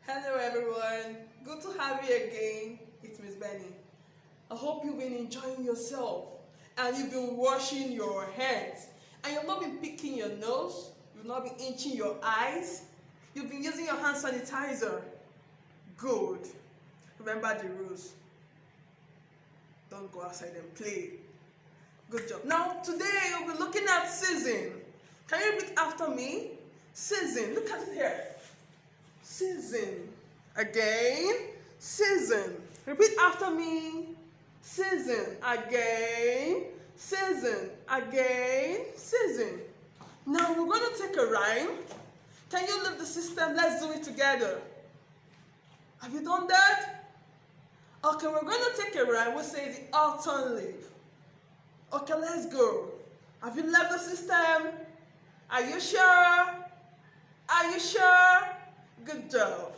Hello everyone, good to have you again. It's Miss Benny. I hope you've been enjoying yourself and you've been washing your hands and you've not been picking your nose, you've not been inching your eyes, you've been using your hand sanitizer. Good. Remember the rules. Don't go outside and play. Good job. Now today we'll be looking at season. Can you repeat after me? Season. Look at it here. Season. Again. Season. Repeat after me. Season. Again. Season. Again. Season. Now we're going to take a rhyme. Can you leave the system? Let's do it together. Have you done that? Okay, we're going to take a rhyme. We'll say the autumn leaf. Okay, let's go. Have you left the system? Are you sure? Are you sure? Good job.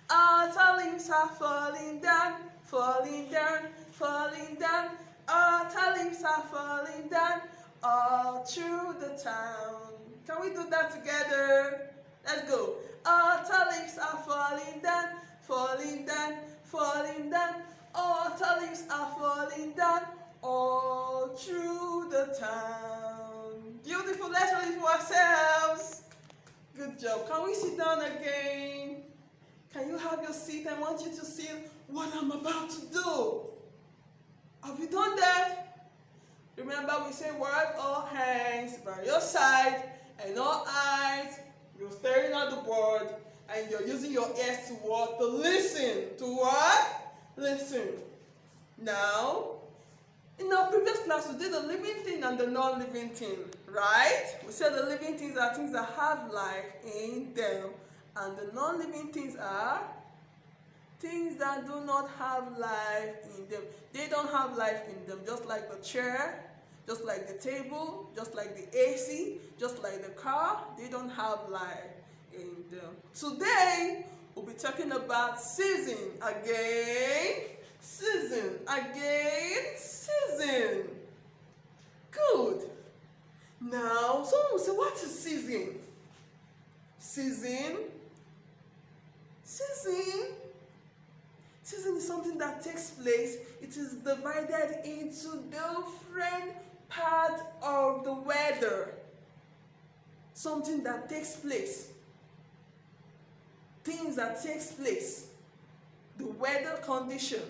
Autumn leaves are falling down, falling down, falling down. Autumn leaves are falling down all through the town. Can we do that together? Let's go. Autumn leaves are falling down, falling down, falling down. Autumn leaves are falling down all through the town. Beautiful. Let's read it for ourselves. Good job. Can we sit down again? Can you have your seat? I want you to see what I'm about to do. Have you done that? Remember, we say word, all hands by your side and all eyes. You're staring at the board and you're using your ears to what? To listen. To what? Listen. Now, in our previous class, we did the living thing and the non-living thing, right? We said the living things are things that have life in them, and the non-living things are things that do not have life in them. They don't have life in them, just like the chair, just like the table, just like the AC, just like the car. They don't have life in them. Today, we'll be talking about season again. Season again. Season. Good. Now, someone will say, what is season? Season. Season. Season is something that takes place. It is divided into different parts of the weather. Something that takes place. Things that takes place. The weather condition.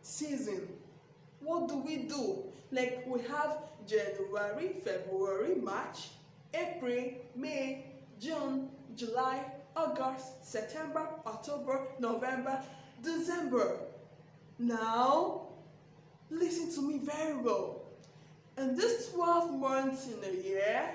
Season. What do we do? Like we have January, February, March, April, May, June, July, August, September, October, November, December. Now, listen to me very well. In these 12 months in a year,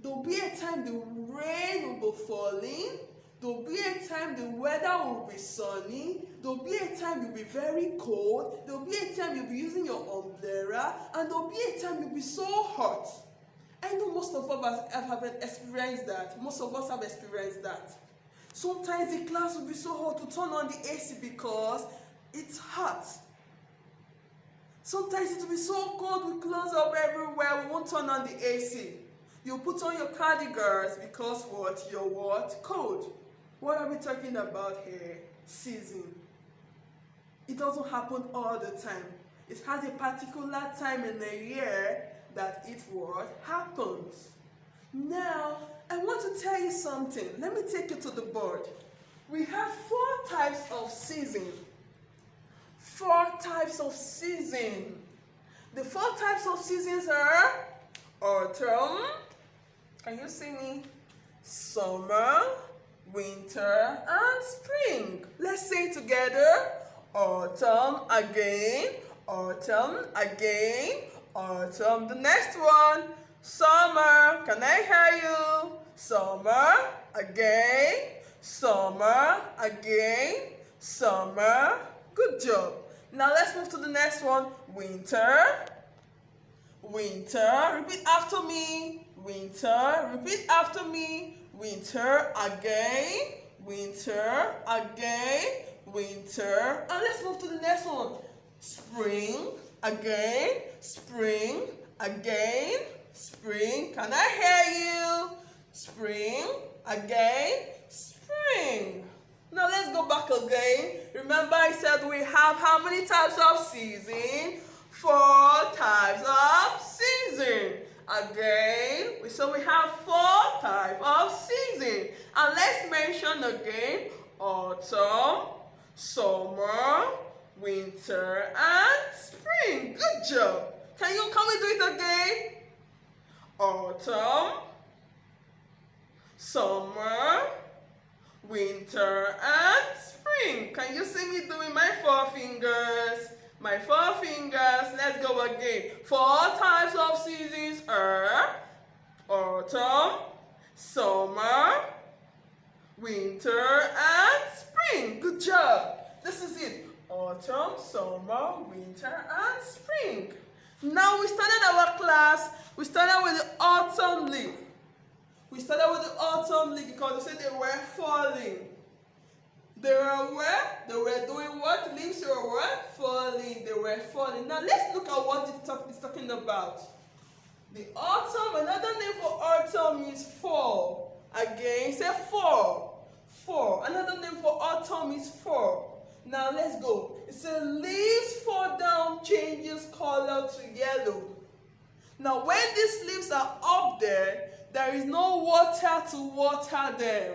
there will be a time the rain will be falling. There will be a time the weather will be sunny. There will be a time you'll be very cold. There will be a time you'll be using your umbrella. And there will be a time you'll be so hot. I know most of us have experienced that. Most of us have experienced that. Sometimes the class will be so hot to turn on the AC because it's hot. Sometimes it will be so cold with clothes up everywhere, we won't turn on the AC. You put on your cardigans because what? You're what? Cold. What are we talking about here? Season. It doesn't happen all the time. It has a particular time in the year that it what? Happens. Now, I want to tell you something. Let me take you to the board. We have 4 types of season. 4 types of season. The 4 types of seasons are autumn. Can you see me? Summer, winter, and spring. Let's say it together. Autumn again. Autumn again. Autumn. The next one. Summer. Can I hear you? Summer again. Summer again. Summer. Good job. Now let's move to the next one. Winter. Winter. Repeat after me. Winter. Repeat after me. Winter again. Winter again. Winter. And let's move to the next one. Spring again. Spring again. Spring. Can I hear you? Spring again. Spring. Remember I said we have how many types of season? 4 types of season. Again, so we have 4 types of season. And let's mention again autumn, summer, winter, and spring. Good job. Can we do it again? Autumn, summer, winter, and spring. Can you see me doing my 4 fingers? My 4 fingers. Let's go again. 4 types of seasons are autumn, summer, winter, and spring. Good job. This is it. Autumn, summer, winter, and spring. Now we started our class. We started with the autumn leaf. We started with the autumn leaf because they said they were falling. They were where? They were doing what? Leaves were what? Falling. They were falling. Now let's look at what it's talking about. The autumn, another name for autumn is fall. Again, say fall. Fall. Another name for autumn is fall. Now let's go. It says leaves fall down, changes color to yellow. Now when these leaves are up there is no water to water them.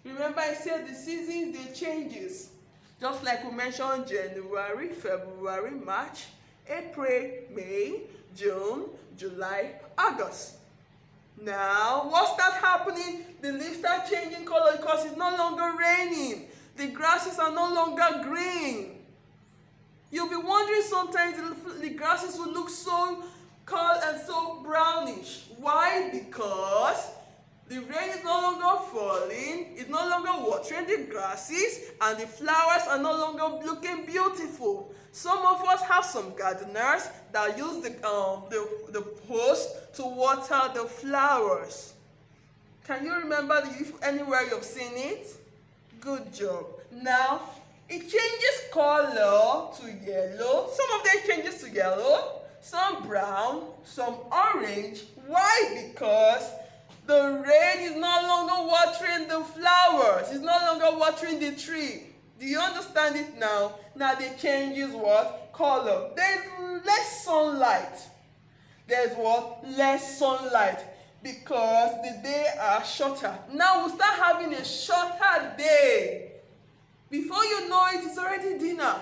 Remember I said the seasons, they changes. Just like we mentioned January, February, March, April, May, June, July, August. Now, what's that happening? The leaves start changing color because it's no longer raining. The grasses are no longer green. You'll be wondering sometimes the grasses will look so cold and so brownish. Why? Because the rain is no longer falling, it's no longer watering the grasses, and the flowers are no longer looking beautiful. Some of us have some gardeners that use the hose to water the flowers. Can you remember anywhere you've seen it? Good job. Now, it changes color to yellow. Some of them changes to yellow, some brown, some orange. Why? Because the rain is no longer watering the flowers. It's no longer watering the tree. Do you understand it now? Now they changes what? Color. There's less sunlight. There's what? Less sunlight. Because the days are shorter. Now we start having a shorter day. Before you know it, it's already dinner.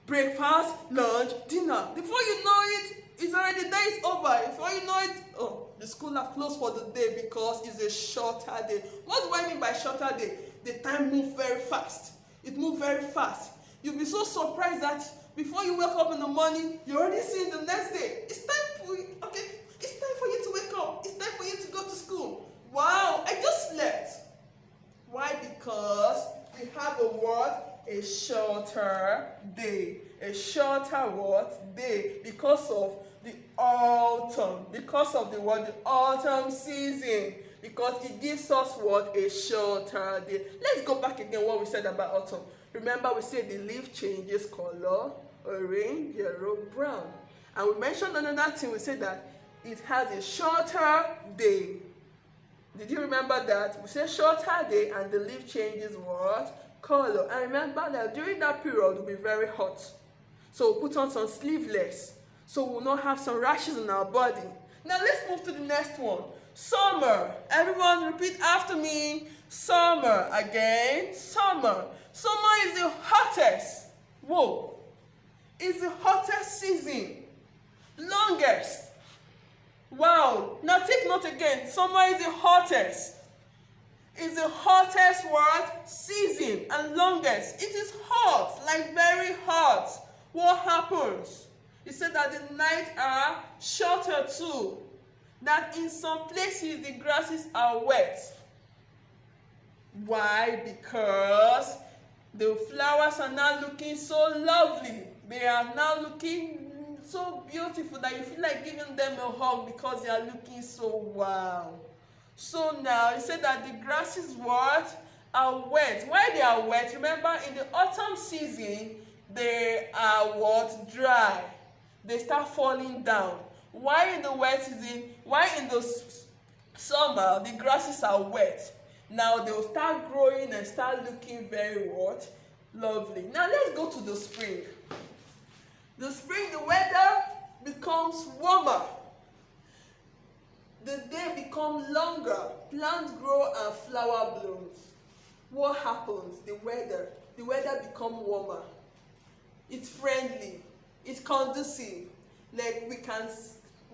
Breakfast, lunch, dinner. Before you know it, it's already, the day is over. Before you know it, the school are closed for the day because it's a shorter day. What do I mean by shorter day? The time moves very fast. It moves very fast. You'll be so surprised that before you wake up in the morning, you're already seeing the next day. It's time for you, okay? It's time for you to wake up. It's time for you to go to school. Wow, I just slept. Why? Because we have a what? A shorter day. A shorter what? Day. Because of the autumn. Because of the what? The autumn season. Because it gives us what? A shorter day. Let's go back again what we said about autumn. Remember we said the leaf changes color. Orange, yellow, brown. And we mentioned another thing. We said that it has a shorter day. Did you remember that? We said shorter day and the leaf changes what? Color. And remember that during that period it will be very hot. So we'll put on some sleeveless. So we'll not have some rashes on our body. Now let's move to the next one. Summer. Everyone repeat after me. Summer. Again. Summer. Summer is the hottest. Whoa. It's the hottest season. Longest. Wow. Now take note again. Summer is the hottest. It's the hottest what? Season and longest. It is hot, like very hot. What happens? It said that the nights are shorter too. That in some places the grasses are wet. Why? Because the flowers are now looking so lovely. They are now looking so beautiful that you feel like giving them a hug because they are looking so wow. So now it said that the grasses what? Are wet. Why they are wet? Remember in the autumn season they are what? Dry. They start falling down. Why in the wet season? Why in the summer the grasses are wet? Now they will start growing and start looking very what? Lovely. Now let's go to the spring. The spring, the weather becomes warmer. The day becomes longer. Plants grow and flower blooms. What happens? The weather becomes warmer. It's friendly. It's conducive. Like we can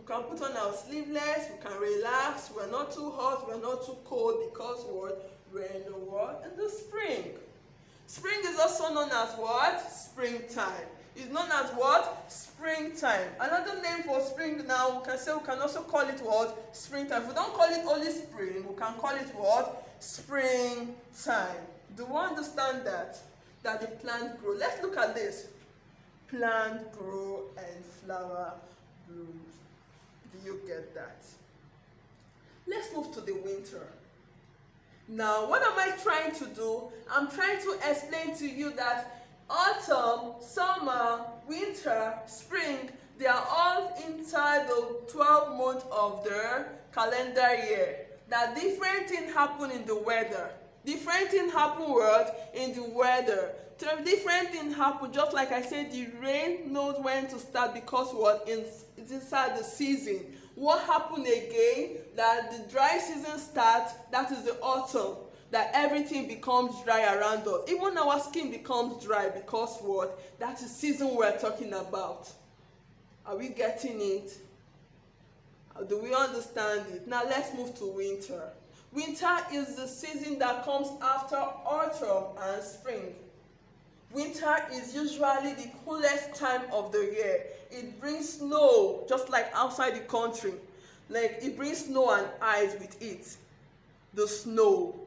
put on our sleeveless, we can relax, we're not too hot, we're not too cold because what? We're in the what? In the spring. Spring is also known as what? Springtime. It's known as what? Springtime. Another name for spring now, we can also call it what? Springtime. If we don't call it only spring, we can call it what? Springtime. Do you understand that? That the plant grow. Let's look at this. Plant grow and flower blooms. Do you get that? Let's move to the winter. Now, what am I trying to do? I'm trying to explain to you that autumn, summer, winter, spring, they are all inside the 12 months of the calendar year. That different things happen in the weather. Different things happen what? In the weather. Different things happen, just like I said, the rain knows when to start because what? It's inside the season. What happened again? That the dry season starts, that is the autumn. That everything becomes dry around us. Even our skin becomes dry because what? That's the season we're talking about. Are we getting it? Do we understand it? Now let's move to winter. Winter is the season that comes after autumn and spring. Winter is usually the coolest time of the year. It brings snow, just like outside the country. Like it brings snow and ice with it. The snow.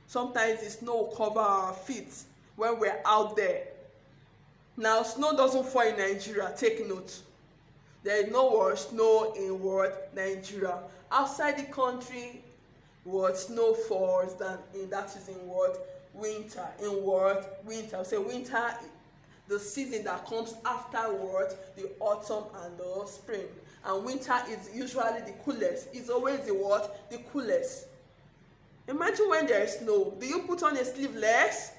Sometimes the snow will cover our feet when we're out there. Now, snow doesn't fall in Nigeria. Take note. There is no more snow in what? Nigeria. Outside the country, what snow falls that is in what? Winter. In what? Winter. So winter, the season that comes afterward, the autumn and the spring. And winter is usually the coolest. It's always the what? The coolest. Imagine when there is snow. Do you put on a sleeveless?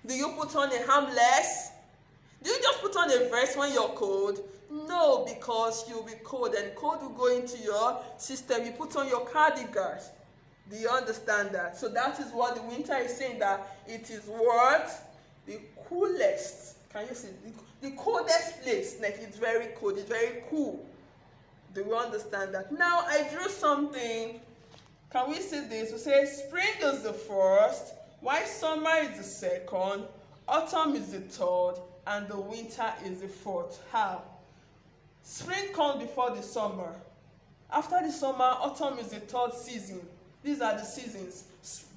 Do you put on a armless? Do you just put on a vest when you're cold? No, because you'll be cold and cold will go into your system. You put on your cardigans. Do you understand that? So that is what the winter is saying, that it is what? The coolest. Can you see? The coldest place. Like it's very cold. It's very cool. Do you understand that? Now I drew something. Can we see this? We say spring is the first, while summer is the second, autumn is the third, and the winter is the fourth. How? Spring comes before the summer. After the summer, autumn is the third season. These are the seasons.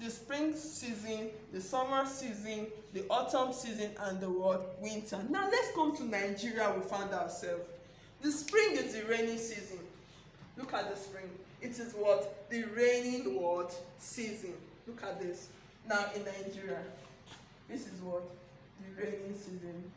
The spring season, the summer season, the autumn season, and the what? Winter. Now let's come to Nigeria. We found ourselves. The spring is the rainy season. Look at the spring. It is what? The raining what? Season. Look at this. Now in Nigeria, this is what? The raining season.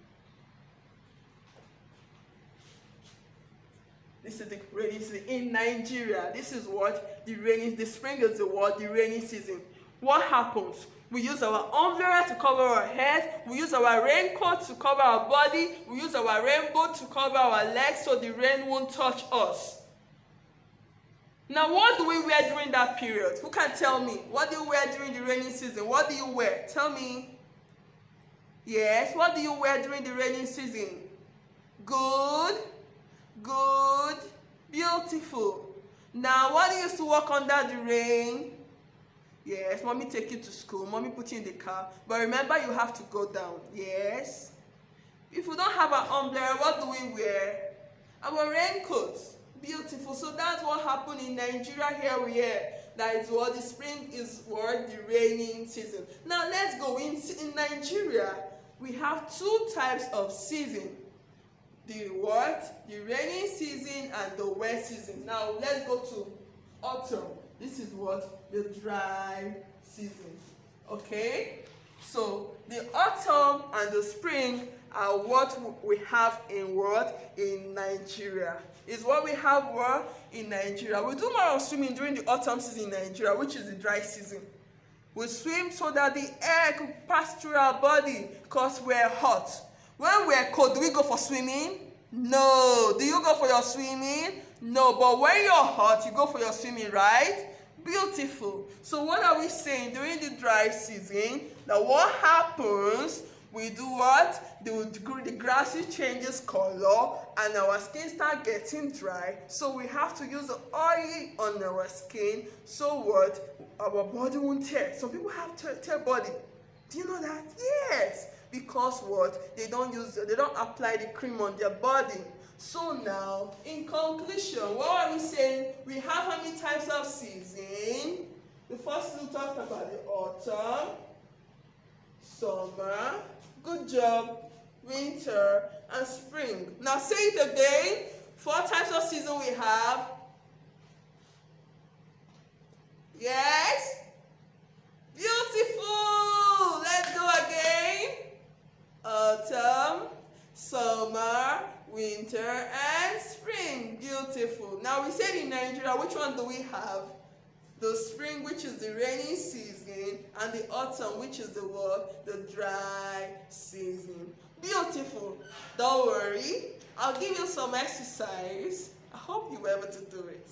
This is the rainy season. In Nigeria, this is what? The spring is the what? The rainy season. What happens? We use our umbrella to cover our head. We use our raincoat to cover our body. We use our rainbow to cover our legs so the rain won't touch us. Now, what do we wear during that period? Who can tell me? What do you wear during the rainy season? What do you wear? Tell me. Yes, what do you wear during the rainy season? Good. Good. Beautiful. Now, what do you used to walk under the rain? Yes, mommy take you to school. Mommy put you in the car. But remember, you have to go down. Yes. If we don't have an umbrella, what do we wear? Our raincoats. Beautiful. So that's what happened in Nigeria. Here we are. That is what the spring is what? The raining season. Now let's go. In Nigeria, we have two types of season. The what? The rainy season and the wet season. Now let's go to autumn. This is what? The dry season. Okay? So the autumn and the spring are what we have in what? In Nigeria. Is what we have what? In Nigeria. We do more of swimming during the autumn season in Nigeria, which is the dry season. We swim so that the air could pass through our body because we're hot. When we're cold, do we go for swimming? No. Do you go for your swimming? No. But when you're hot, you go for your swimming, right? Beautiful. So what are we saying during the dry season? That what happens, we do what? The grass changes color and our skin start getting dry. So we have to use the oil on our skin so what? Our body won't tear. Some people have tear body. Do you know that? Yes. Because what? They don't apply the cream on their body. So now, in conclusion, what are we saying? We have how many types of season? The first we talked about the autumn, summer, good job, winter, and spring. Now say it again. 4 types of season we have. Yes? Beautiful! Let's go again. Autumn, summer, winter, and spring. Beautiful. Now we said in Nigeria, which one do we have? The spring, which is the rainy season, and the autumn, which is the what? The dry season. Beautiful. Don't worry. I'll give you some exercise. I hope you were able to do it.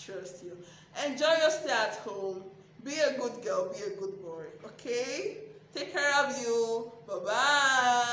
Trust you. Enjoy your stay at home. Be a good girl. Be a good boy. Okay? Take care of you. Bye-bye.